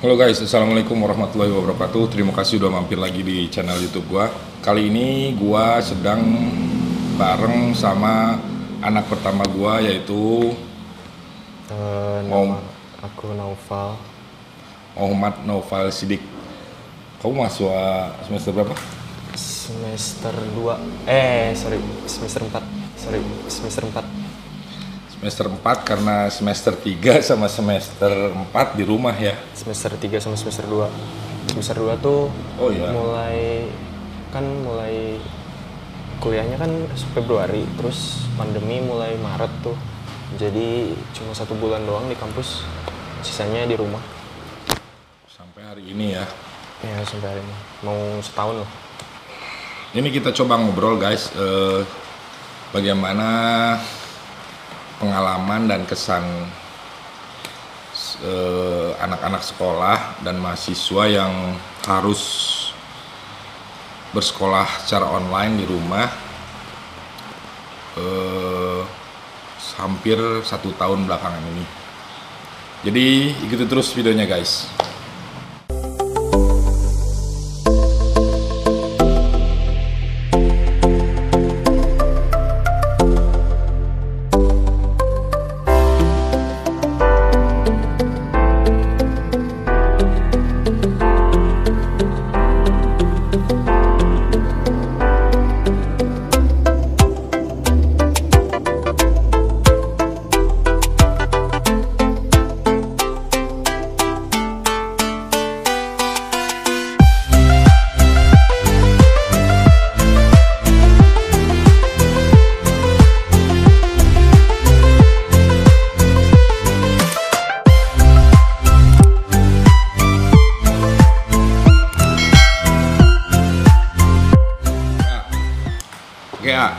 Halo guys, assalamualaikum warahmatullahi wabarakatuh. Terima kasih udah mampir lagi di channel YouTube gua. Kali ini gua sedang bareng sama anak pertama gua yaitu Nama aku Naufal. Muhammad Naufal Sidik. Kamu mahasiswa semester berapa? Semester 2. Semester 4. Semester 4. Semester 4 karena semester 3 sama semester 4 di rumah ya. Semester 3 sama semester 2. Semester 2 tuh Oh iya. mulai kuliahnya kan Februari, terus pandemi mulai Maret tuh. Jadi cuma 1 bulan doang di kampus, sisanya di rumah. Sampai hari ini ya. Ya sampai hari ini. Mau setahun loh. Ini kita coba ngobrol guys, bagaimana pengalaman dan kesan anak-anak sekolah dan mahasiswa yang harus bersekolah secara online di rumah hampir 1 tahun belakangan ini. Jadi ikuti terus videonya guys. Oke A,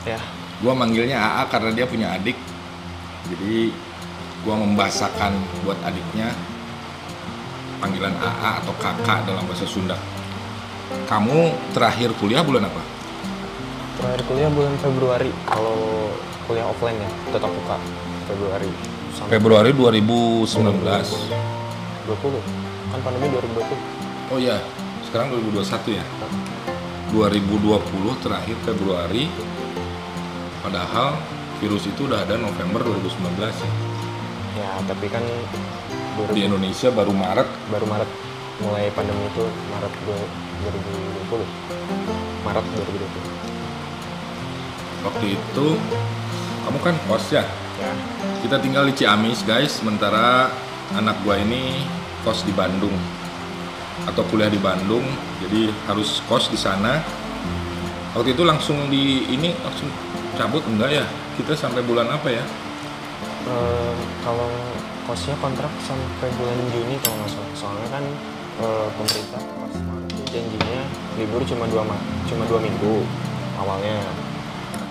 Ya. gua manggilnya AA karena dia punya adik. Jadi gua membahasakan buat adiknya panggilan AA atau kakak dalam bahasa Sunda. Kamu terakhir kuliah bulan apa? Terakhir kuliah bulan Februari. Kalau kuliah offline ya, tetap buka Februari. Februari 2019. 20. Kan pandemi 2020. Oh ya, sekarang 2021 ya. 2020 terakhir Februari. Padahal virus itu udah ada November 2019 ya. Ya, tapi kan Di Indonesia baru Maret. baru Maret mulai pandemi itu Maret 2020. Maret 2020. Waktu itu kamu kan kos ya. Ya. Kita tinggal di Ciamis guys, sementara anak gua ini kos di Bandung atau kuliah di Bandung, jadi harus kos di sana. Waktu itu langsung langsung cabut enggak ya? Kita sampai bulan apa ya? Kalau kosnya kontrak sampai bulan Juni kalau nggak salah. Soalnya kan pemerintah pas Maret tuh janjinya libur cuma 2 minggu awalnya.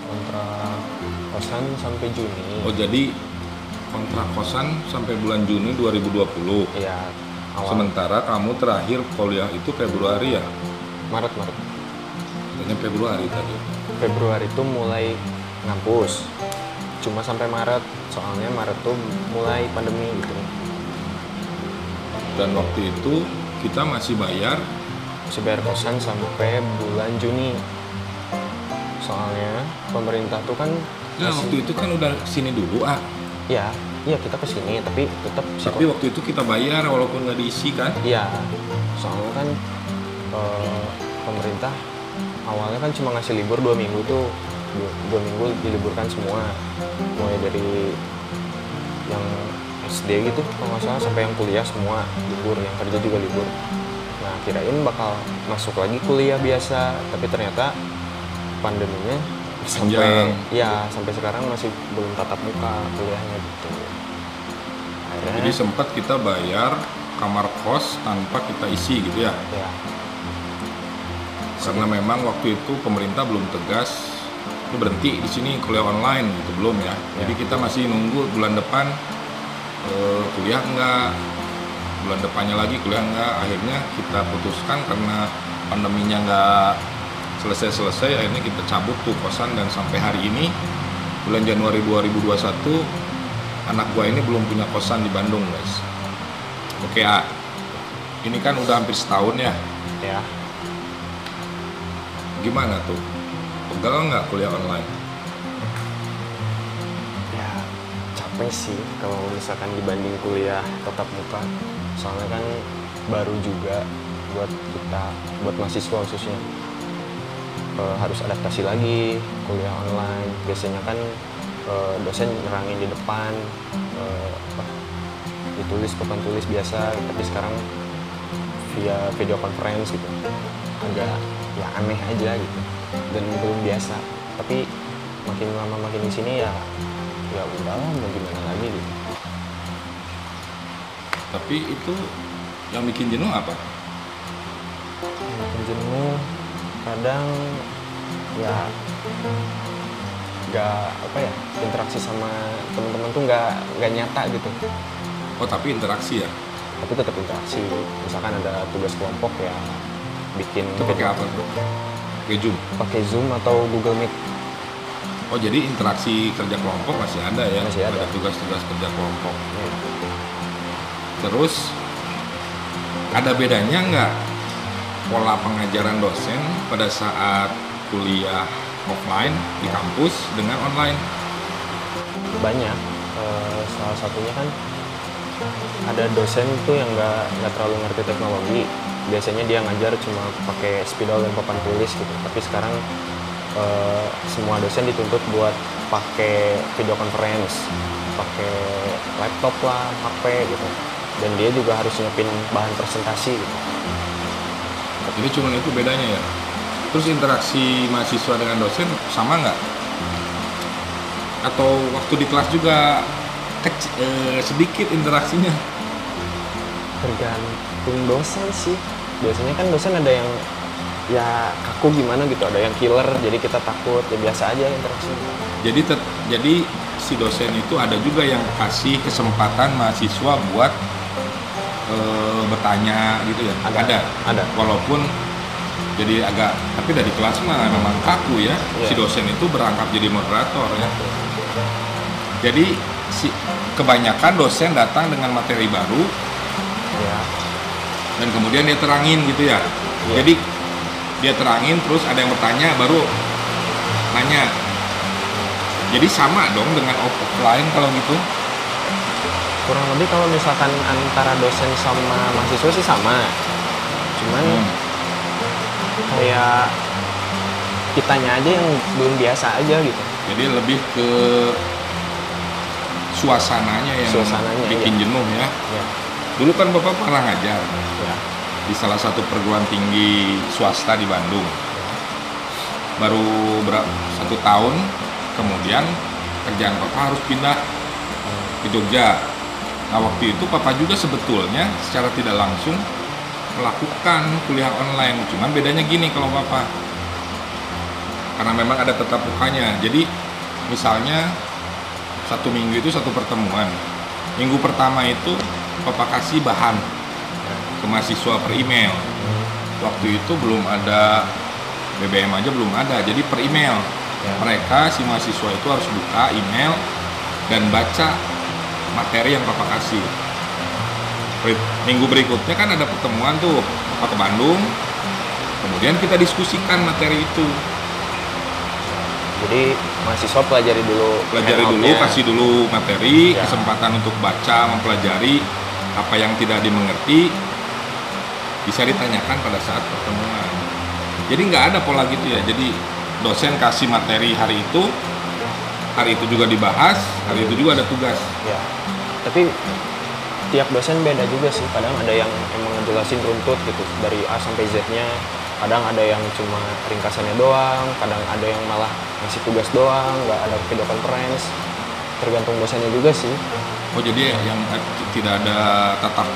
Kontrak kosan sampai Juni. Oh jadi kontrak kosan sampai bulan Juni 2020. Iya, awal Sementara kamu terakhir kuliah itu Februari ya? Maret. Katanya Februari tadi. Februari itu mulai ngampus. Cuma sampai Maret. Soalnya Maret tuh mulai pandemi gitu. Dan waktu itu kita masih bayar. Masih bayar kosan sampai bulan Juni. Soalnya pemerintah tuh kan Nah waktu itu kan udah sini dulu iya kita kesini tapi tetap Tapi waktu itu kita bayar walaupun nggak diisi kan? iya, soalnya kan pemerintah awalnya kan cuma ngasih libur 2 minggu tuh. 2 minggu diliburkan semua, mulai dari yang SD gitu kalau nggak salah sampai yang kuliah semua libur, yang kerja juga libur. Nah kirain bakal masuk lagi kuliah biasa, tapi ternyata pandeminya sampai sekarang masih belum tatap muka kuliahnya gitu. Akhirnya, Jadi sempat kita bayar kamar kos tanpa kita isi gitu ya? ya Karena memang waktu itu pemerintah belum tegas ini berhenti di sini kuliah online gitu, belum ya. Jadi kita masih nunggu bulan depan kuliah enggak, bulan depannya lagi kuliah enggak. Akhirnya kita putuskan karena pandeminya enggak selesai, akhirnya kita cabut tuh kosan, dan sampai hari ini bulan Januari 2021 anak gua ini belum punya kosan di Bandung guys. Oke A, ini kan udah hampir setahun ya. Ya, Gimana tuh? Pegal nggak kuliah online? ya capek sih kalau misalkan dibanding kuliah tatap muka. Soalnya kan baru juga buat kita, buat mahasiswa khususnya. Harus adaptasi lagi kuliah online. Biasanya kan dosen nerangin di depan, ditulis papan tulis biasa, tapi sekarang via video conference gitu, agak ya aneh aja gitu dan belum biasa. Tapi makin lama makin di sini ya udahlah, mau gimana lagi gitu. Tapi itu yang bikin jenuh apa? Makin jenuh kadang ya, nggak apa ya, interaksi sama teman-teman tuh nggak nyata gitu, Oh tapi interaksi ya? tapi tetap interaksi. Misalkan ada tugas kelompok ya bikin Itu pakai apa tuh? Pakai Zoom? pakai Zoom atau Google Meet. Oh jadi interaksi kerja kelompok masih ada ya? Masih ada. Tugas-tugas kerja kelompok. Ya. Terus ada bedanya nggak pola pengajaran dosen pada saat kuliah offline di kampus dengan online? Banyak. Salah satunya kan ada dosen tuh yang nggak terlalu ngerti teknologi. Biasanya dia ngajar cuma pakai spidol dan papan tulis gitu. Tapi sekarang semua dosen dituntut buat pakai video conference, pakai laptop lah, HP gitu. Dan dia juga harus nyiapin bahan presentasi gitu. Jadi cuma itu bedanya ya? Terus interaksi mahasiswa dengan dosen sama nggak? Atau waktu di kelas juga sedikit interaksinya? Tergantung dosen sih. Biasanya kan dosen ada yang ya kaku gimana gitu, ada yang killer jadi kita takut, ya biasa aja interaksinya. Jadi si dosen itu ada juga yang kasih kesempatan mahasiswa buat bertanya gitu ya? Ada. Walaupun jadi agak, tapi dari kelas mah memang kaku ya. Iya. Si dosen itu berangkap jadi moderator ya. Jadi kebanyakan dosen datang dengan materi baru Ya, dan kemudian dia terangin gitu ya. Iya. Jadi dia terangin terus ada yang bertanya baru nanya. Jadi sama dong dengan offline kalau gitu. kurang lebih kalau misalkan antara dosen sama mahasiswa sih sama. Cuman kayak kitanya aja yang belum biasa aja gitu. Jadi lebih ke suasananya yang bikin iya. jenuh ya. Ya, Dulu kan Bapak pernah ngajar ya, di salah satu perguruan tinggi swasta di Bandung. Baru 1 tahun kemudian kerjaan Bapak harus pindah ke Jogja. Nah waktu itu Papa juga sebetulnya secara tidak langsung melakukan kuliah online. Cuman bedanya gini kalau Papa, karena memang ada tetap mukanya. Jadi misalnya 1 minggu itu 1 pertemuan. Minggu pertama itu Papa kasih bahan ke mahasiswa per email. Waktu itu belum ada BBM aja belum ada, jadi per email. Ya. Mereka si mahasiswa itu harus buka email dan baca materi yang Papa kasih. Minggu berikutnya kan ada pertemuan tuh, Papa ke Bandung, kemudian kita diskusikan materi itu. jadi mahasiswa pelajari dulu, Kasih dulu materi, Ya. kesempatan untuk baca, mempelajari apa yang tidak dimengerti, bisa ditanyakan pada saat pertemuan. Jadi nggak ada pola gitu ya. Jadi dosen kasih materi hari itu juga dibahas, hari itu juga ada tugas. Ya, tapi tiap dosen beda juga sih. Kadang ada yang emang ngejelasin runtut gitu dari A sampai Z-nya. Kadang ada yang cuma ringkasannya doang. Kadang ada yang malah ngasih tugas doang, nggak ada video conference. Tergantung dosennya juga sih. Oh jadi yang tidak ada tatap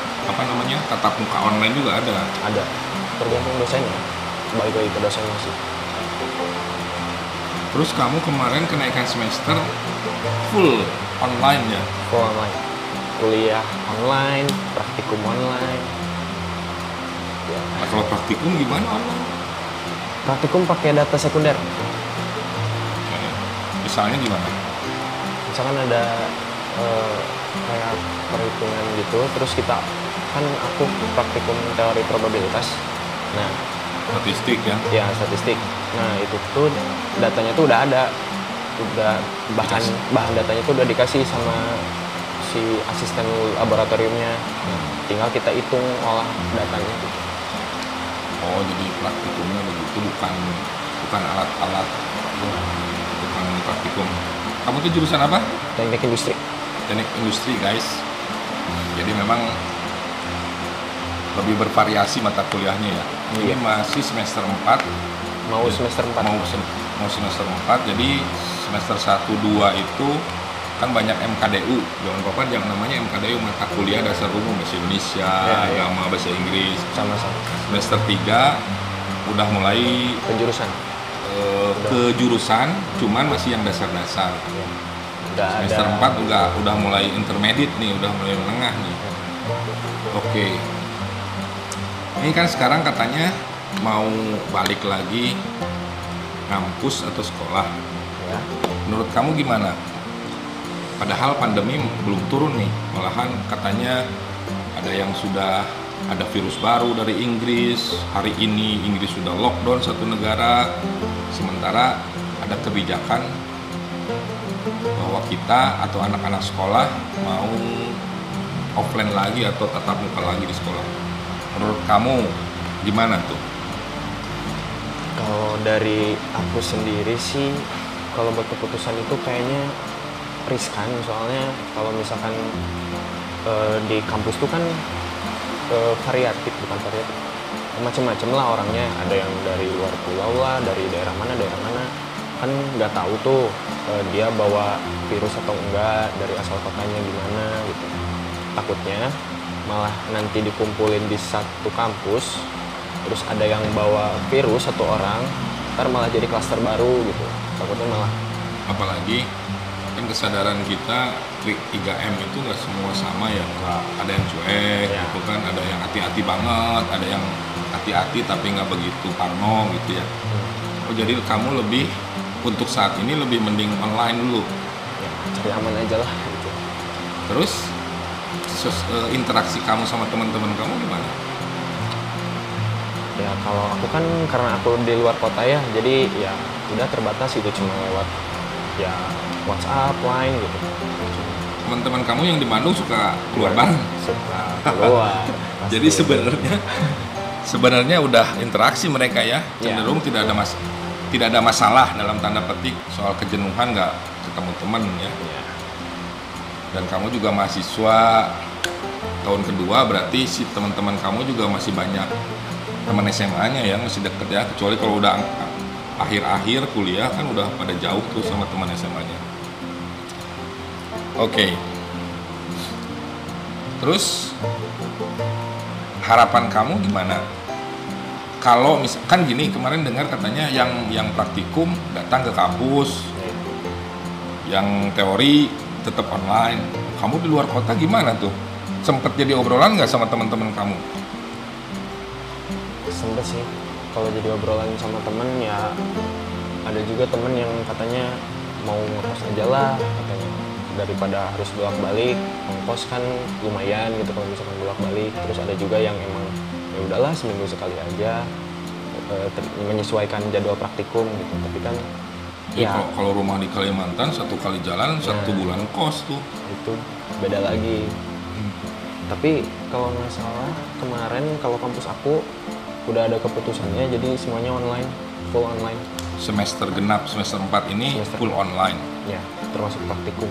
muka online juga ada. Ada. Tergantung dosennya. Balik lagi ke dosen masih. Terus kamu kemarin kenaikan semester full online ya? Full online. Kuliah online, praktikum online. Ya. Nah, kalau praktikum gimana online? Praktikum pakai data sekunder. Misalnya gimana? Misalkan ada kayak perhitungan gitu, terus kita kan aku praktikum teori probabilitas. Nah, Statistik ya. ya statistik. Nah itu tuh datanya tuh udah ada, udah bahan datanya tuh udah dikasih sama si asisten laboratoriumnya. Nah, tinggal kita hitung olah datanya gitu. Oh, jadi praktikumnya begitu, bukan alat-alat, bukan praktikum. Kamu tuh jurusan apa? Teknik industri. Teknik industri, guys. Jadi memang lebih bervariasi mata kuliahnya ya. Ini Iya. masih semester 4. Mau semester 4. Mau semester 4. Jadi semester 1 2 itu kan banyak MKDU. Jangan lupa yang namanya MKDU, mata kuliah dasar umum bahasa Indonesia, Ya. agama, bahasa Inggris. Sama-sama. Semester 3 udah mulai Penjurusan. ke jurusan, cuman masih yang dasar-dasar. Ya. Nggak Semester ada. 4 udah mulai intermediate nih, udah mulai menengah nih. Oke. Ini kan sekarang katanya mau balik lagi kampus atau sekolah. Ya. Menurut kamu gimana? Padahal pandemi belum turun nih, malahan katanya ada yang sudah ada virus baru dari Inggris. Hari ini Inggris sudah lockdown satu negara, sementara ada kebijakan bahwa kita atau anak-anak sekolah mau offline lagi atau tatap muka lagi di sekolah. Menurut kamu gimana tuh? Kalau dari aku sendiri sih, kalau buat keputusan itu kayaknya riskan. Soalnya kalau misalkan di kampus tuh kan variatif, bukan variatif, macam-macam lah orangnya. Ada yang dari luar pulau lah, dari daerah mana, kan nggak tahu tuh dia bawa virus atau enggak, dari asal kotanya gimana gitu. Takutnya malah nanti dikumpulin di satu kampus, terus ada yang bawa virus satu orang, ntar malah jadi klaster baru gitu. Takutnya malah. Apalagi kan kesadaran kita 3M itu nggak semua sama ya, ada yang cuek Ya. gitu kan, ada yang hati-hati banget, ada yang hati-hati tapi nggak begitu parno gitu ya. Oh, jadi kamu lebih untuk saat ini lebih mending online dulu. Ya, cari aman aja lah gitu. Terus interaksi kamu sama teman-teman kamu gimana? Ya kalau aku kan karena aku di luar kota ya, jadi ya udah terbatas itu, cuma lewat ya WhatsApp, Line gitu. Teman-teman kamu yang di Bandung suka keluar bareng? Suka keluar. Jadi sebenarnya udah interaksi mereka ya, cenderung tidak ada masalah dalam tanda petik soal kejenuhan nggak ketemu teman ya. Ya. Dan kamu juga mahasiswa tahun kedua, berarti si teman-teman kamu juga masih banyak teman SMA-nya ya, masih deket ya, kecuali kalau udah akhir-akhir kuliah kan udah pada jauh tuh sama teman SMA-nya. Oke. Terus harapan kamu gimana? Kalau misalkan gini, kemarin dengar katanya yang praktikum datang ke kampus, yang teori tetap online. Kamu di luar kota gimana tuh? Sempet jadi obrolan nggak sama teman-teman kamu? Sempet sih, kalau jadi obrolan sama temen ya, ada juga temen yang katanya mau ngekos aja lah katanya, daripada harus bolak-balik. Ngekos kan lumayan gitu kalau misalkan bolak-balik. Terus ada juga yang emang ya udahlah seminggu sekali aja, menyesuaikan jadwal praktikum gitu. Tapi kan Ya, kalau rumah di Kalimantan 1 kali jalan 1 bulan kos tuh. itu beda lagi. Tapi kalau nggak salah kemarin kalau kampus aku udah ada keputusannya, jadi semuanya online, full online. Semester genap semester 4 ini Semester full online. Ya, termasuk praktikum.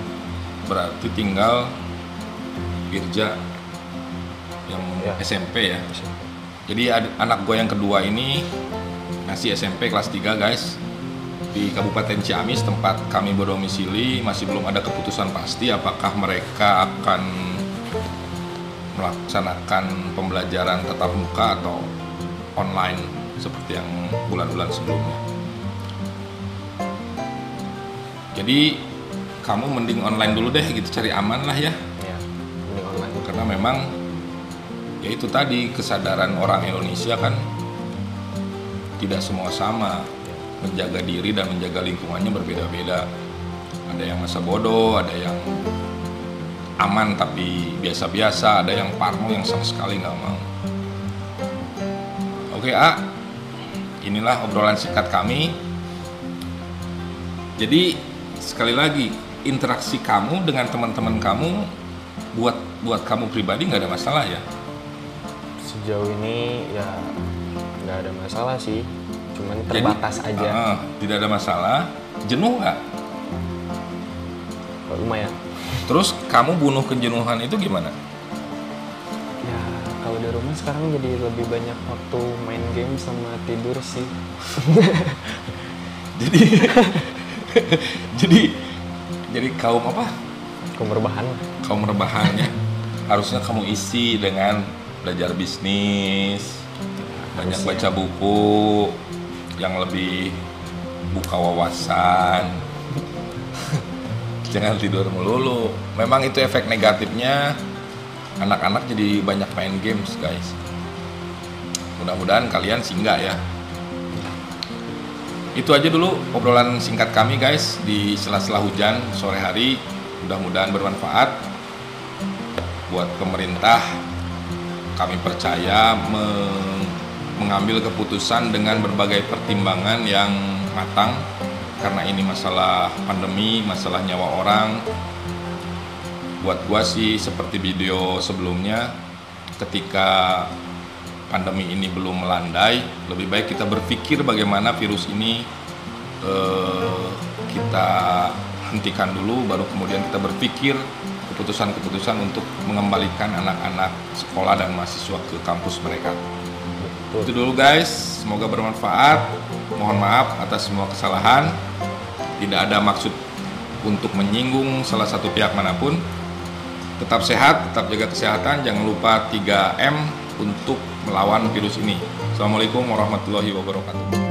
Berarti tinggal Irja yang Ya. SMP ya. Jadi anak gue yang kedua ini masih SMP kelas 3 guys, di Kabupaten Ciamis tempat kami berdomisili. Masih belum ada keputusan pasti apakah mereka akan melaksanakan pembelajaran tatap muka atau online seperti yang bulan-bulan sebelumnya. Jadi kamu mending online dulu deh gitu, cari aman lah ya. Ya, mending online. Karena memang ya itu tadi, kesadaran orang Indonesia kan tidak semua sama, menjaga diri dan menjaga lingkungannya berbeda-beda. Ada yang masa bodoh, ada yang aman tapi biasa-biasa, ada yang parno yang sama sekali nggak mau. Oke A, inilah obrolan singkat kami. Jadi sekali lagi, interaksi kamu dengan teman-teman kamu buat kamu pribadi nggak ada masalah ya? Sejauh ini ya nggak ada masalah sih, cuman terbatas aja. Tidak ada masalah. Jenuh nggak? Lumayan. Terus kamu bunuh kejenuhan itu gimana? Ya kalau di rumah sekarang jadi lebih banyak waktu main game sama tidur sih. jadi jadi kaum apa? Kaum rebahan. Kaum rebahannya harusnya kamu isi dengan belajar bisnis, banyak baca buku yang lebih buka wawasan. Jangan tidur melulu. Memang itu efek negatifnya, anak-anak jadi banyak main games guys. Mudah-mudahan kalian singgah ya. Itu aja dulu obrolan singkat kami guys di sela-sela hujan sore hari. Mudah-mudahan bermanfaat buat pemerintah. Kami percaya mengambil keputusan dengan berbagai pertimbangan yang matang, karena ini masalah pandemi, masalah nyawa orang. Buat gua sih seperti video sebelumnya, ketika pandemi ini belum melandai, lebih baik kita berpikir bagaimana virus ini kita hentikan dulu, baru kemudian kita berpikir keputusan-keputusan untuk mengembalikan anak-anak sekolah dan mahasiswa ke kampus mereka. Itu dulu guys, semoga bermanfaat. Mohon maaf atas semua kesalahan. Tidak ada maksud untuk menyinggung salah satu pihak manapun. Tetap sehat, tetap jaga kesehatan. Jangan lupa 3M untuk melawan virus ini. Assalamualaikum warahmatullahi wabarakatuh.